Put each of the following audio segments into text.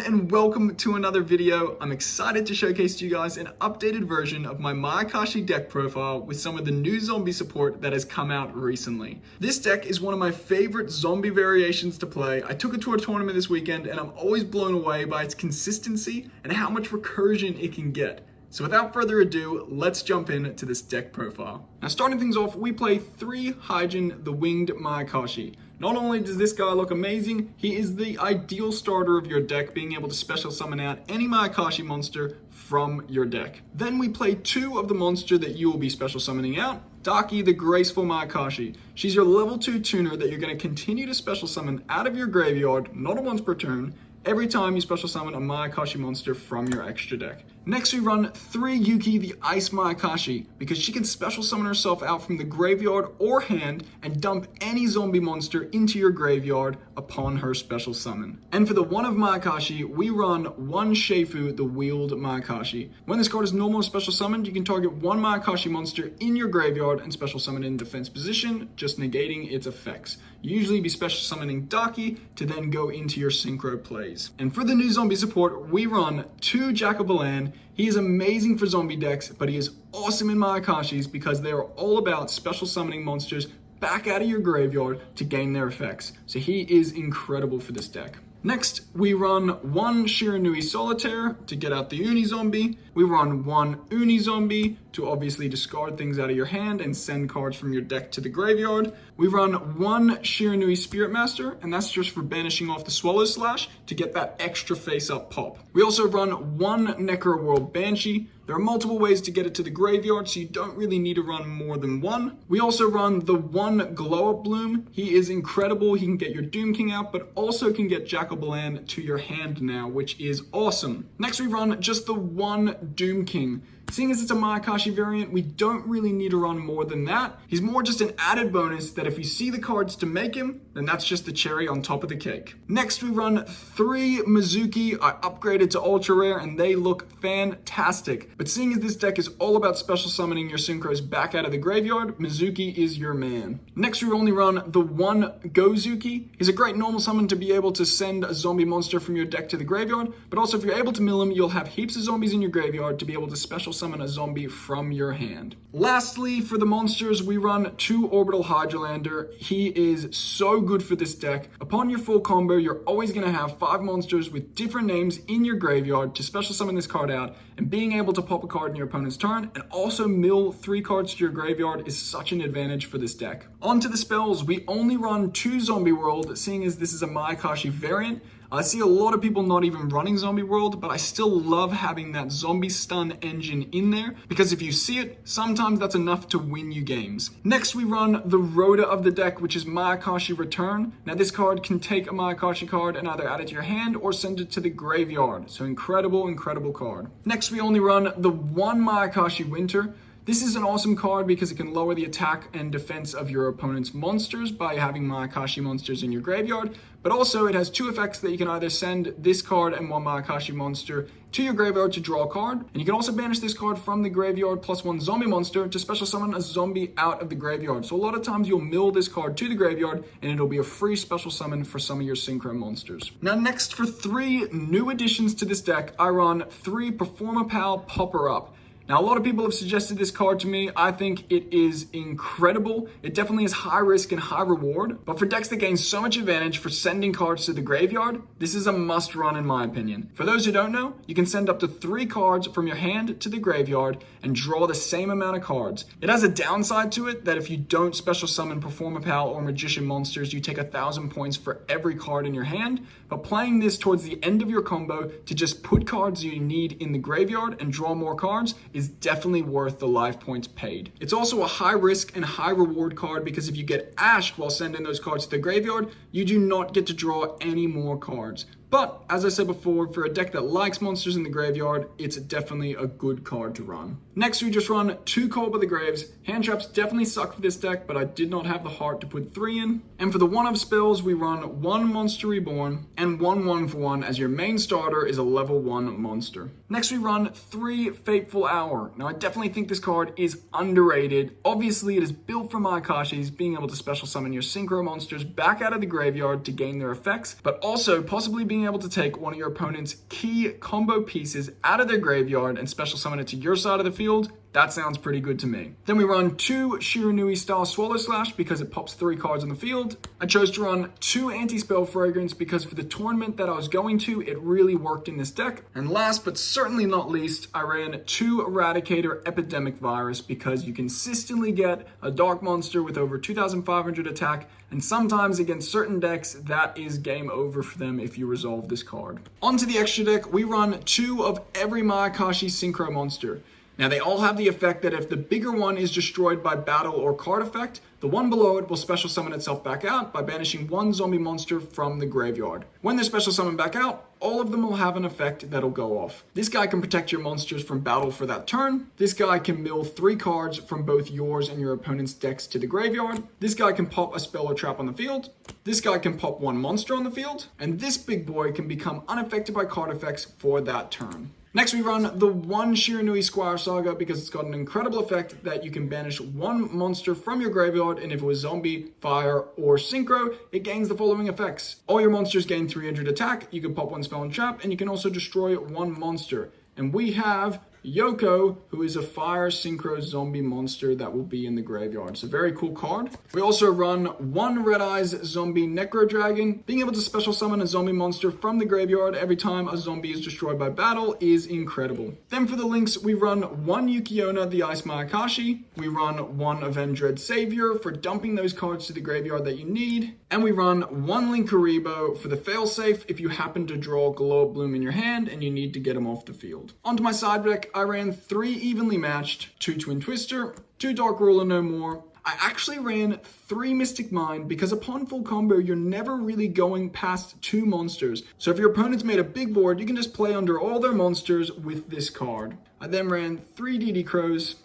and welcome to another video. I'm excited to showcase to you guys an updated version of my Mayakashi deck profile with some of the new zombie support that has come out recently. This deck is one of my favorite zombie variations to play. I took it to a tournament this weekend and I'm always blown away by its consistency and how much recursion it can get. So without further ado, let's jump into this deck profile. Now starting things off, we play 3 Hyjin, the Winged Mayakashi. Not only does this guy look amazing, he is the ideal starter of your deck, being able to special summon out any Mayakashi monster from your deck. Then we play 2 of the monster that you will be special summoning out, Daki, the Graceful Mayakashi. She's your level 2 tuner that you're going to continue to special summon out of your graveyard, not once per turn, every time you special summon a Mayakashi monster from your extra deck. Next we run 3 Yuki, the Ice Mayakashi, because she can special summon herself out from the graveyard or hand and dump any zombie monster into your graveyard upon her special summon. And for the 1 of Mayakashi, we run 1 Sheifu, the Wheeled Mayakashi. When this card is normal special summoned, you can target 1 Mayakashi monster in your graveyard and special summon it in defense position, just negating its effects. You usually be special summoning Daki to then go into your synchro plays. And for the new zombie support, we run 2 Jack-o'-Lantern. He is amazing for zombie decks, but he is awesome in Mayakashis because they are all about special summoning monsters back out of your graveyard to gain their effects. So he is incredible for this deck. Next, we run 1 Shiranui Solitaire to get out the Uni Zombie. We run 1 Uni Zombie to obviously discard things out of your hand and send cards from your deck to the graveyard. We run 1 Shiranui Spirit Master, and that's just for banishing off the Swallow Slash to get that extra face-up pop. We also run 1 Necro World Banshee. There are multiple ways to get it to the graveyard, so you don't really need to run more than 1. We also run the 1 Glow Up Bloom. He is incredible. He can get your Doom King out, but also can get Jack-o'-Lantern to your hand now, which is awesome. Next, we run just the 1 Doom King. Seeing as it's a Mayakashi variant, we don't really need to run more than that. He's more just an added bonus that if you see the cards to make him, then that's just the cherry on top of the cake. Next, we run 3 Mizuki. I upgraded to Ultra Rare and they look fantastic. But seeing as this deck is all about special summoning your synchros back out of the graveyard, Mizuki is your man. Next, we only run the 1 Gozuki. He's a great normal summon to be able to send a zombie monster from your deck to the graveyard, but also if you're able to mill him, you'll have heaps of zombies in your graveyard to be able to special summon a zombie from your hand. Lastly, for the monsters, we run 2 Orbital Hydrolander. He is so good for this deck. Upon your full combo, you're always going to have 5 monsters with different names in your graveyard to special summon this card out, and being able to pop a card in your opponent's turn and also mill 3 cards to your graveyard is such an advantage for this deck. On to the spells, we only run 2 Zombie World, seeing as this is a Mayakashi variant. I see a lot of people not even running Zombie World, but I still love having that zombie stun engine in there because if you see it, sometimes that's enough to win you games. Next, we run the Rhoda of the deck, which is Mayakashi Return. Now this card can take a Mayakashi card and either add it to your hand or send it to the graveyard. So incredible, incredible card. Next, we only run the 1 Mayakashi Winter. This is an awesome card because it can lower the attack and defense of your opponent's monsters by having Mayakashi monsters in your graveyard, but also it has 2 effects that you can either send this card and 1 Mayakashi monster to your graveyard to draw a card, and you can also banish this card from the graveyard plus 1 zombie monster to special summon a zombie out of the graveyard. So a lot of times you'll mill this card to the graveyard and it'll be a free special summon for some of your synchro monsters. Now next, for 3 new additions to this deck, I run 3 Performapal Popper Up. Now, a lot of people have suggested this card to me. I think it is incredible. It definitely is high risk and high reward, but for decks that gain so much advantage for sending cards to the graveyard, this is a must run in my opinion. For those who don't know, you can send up to 3 cards from your hand to the graveyard and draw the same amount of cards. It has a downside to it that if you don't special summon Performapal or Magician monsters, you take 1,000 points for every card in your hand, but playing this towards the end of your combo to just put cards you need in the graveyard and draw more cards is definitely worth the life points paid. It's also a high risk and high reward card because if you get ashed while sending those cards to the graveyard, you do not get to draw any more cards. But, as I said before, for a deck that likes monsters in the graveyard, it's definitely a good card to run. Next, we just run 2 Call by the Graves. Hand traps definitely suck for this deck, but I did not have the heart to put 3 in. And for the 1 of spells, we run 1 Monster Reborn and 1 1-for-1 as your main starter is a level 1 monster. Next, we run 3 Fateful Hour. Now, I definitely think this card is underrated. Obviously, it is built for Mayakashis, being able to special summon your synchro monsters back out of the graveyard to gain their effects, but also possibly being being able to take one of your opponent's key combo pieces out of their graveyard and special summon it to your side of the field, that sounds pretty good to me. Then we run 2 Shiranui style Swallow Slash because it pops 3 cards on the field. I chose to run 2 Anti-Spell Fragrance because for the tournament that I was going to, it really worked in this deck. And last but certainly not least, I ran 2 Eradicator Epidemic Virus because you consistently get a dark monster with over 2,500 attack, and sometimes against certain decks, that is game over for them if you resolve this card. Onto the extra deck, we run 2 of every Mayakashi Synchro monster. Now they all have the effect that if the bigger one is destroyed by battle or card effect, the one below it will special summon itself back out by banishing 1 zombie monster from the graveyard. When they're special summoned back out, all of them will have an effect that'll go off. This guy can protect your monsters from battle for that turn. This guy can mill 3 cards from both yours and your opponent's decks to the graveyard. This guy can pop a spell or trap on the field. This guy can pop 1 monster on the field. And this big boy can become unaffected by card effects for that turn. Next, we run the 1 Shiranui Squire Saga because it's got an incredible effect that you can banish 1 monster from your graveyard, and if it was zombie, fire, or synchro, it gains the following effects. All your monsters gain 300 attack, you can pop 1 spell and trap, and you can also destroy 1 monster. And we have Yoko, who is a fire synchro zombie monster that will be in the graveyard. It's a very cool card. We also run 1 Red Eyes Zombie Necro Dragon. Being able to special summon a zombie monster from the graveyard every time a zombie is destroyed by battle is incredible. Then for the links, we run 1 Yukiona the Ice Mayakashi. We run 1 Avenged Savior for dumping those cards to the graveyard that you need. And we run 1 Linkaribo for the failsafe if you happen to draw Glow Up Bloom in your hand and you need to get him off the field. Onto my side deck, I ran 3 evenly matched, 2 Twin Twister, 2 Dark Ruler No More. I actually ran 3 Mystic Mind because upon full combo, you're never really going past 2 monsters. So if your opponent's made a big board, you can just play under all their monsters with this card. I then ran 3 DD Crows,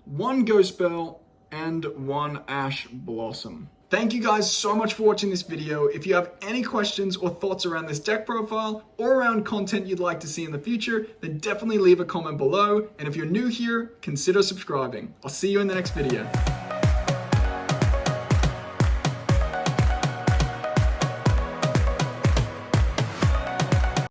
1 Ghost Bell, and 1 Ash Blossom. Thank you guys so much for watching this video. If you have any questions or thoughts around this deck profile or around content you'd like to see in the future, then definitely leave a comment below. And if you're new here, consider subscribing. I'll see you in the next video.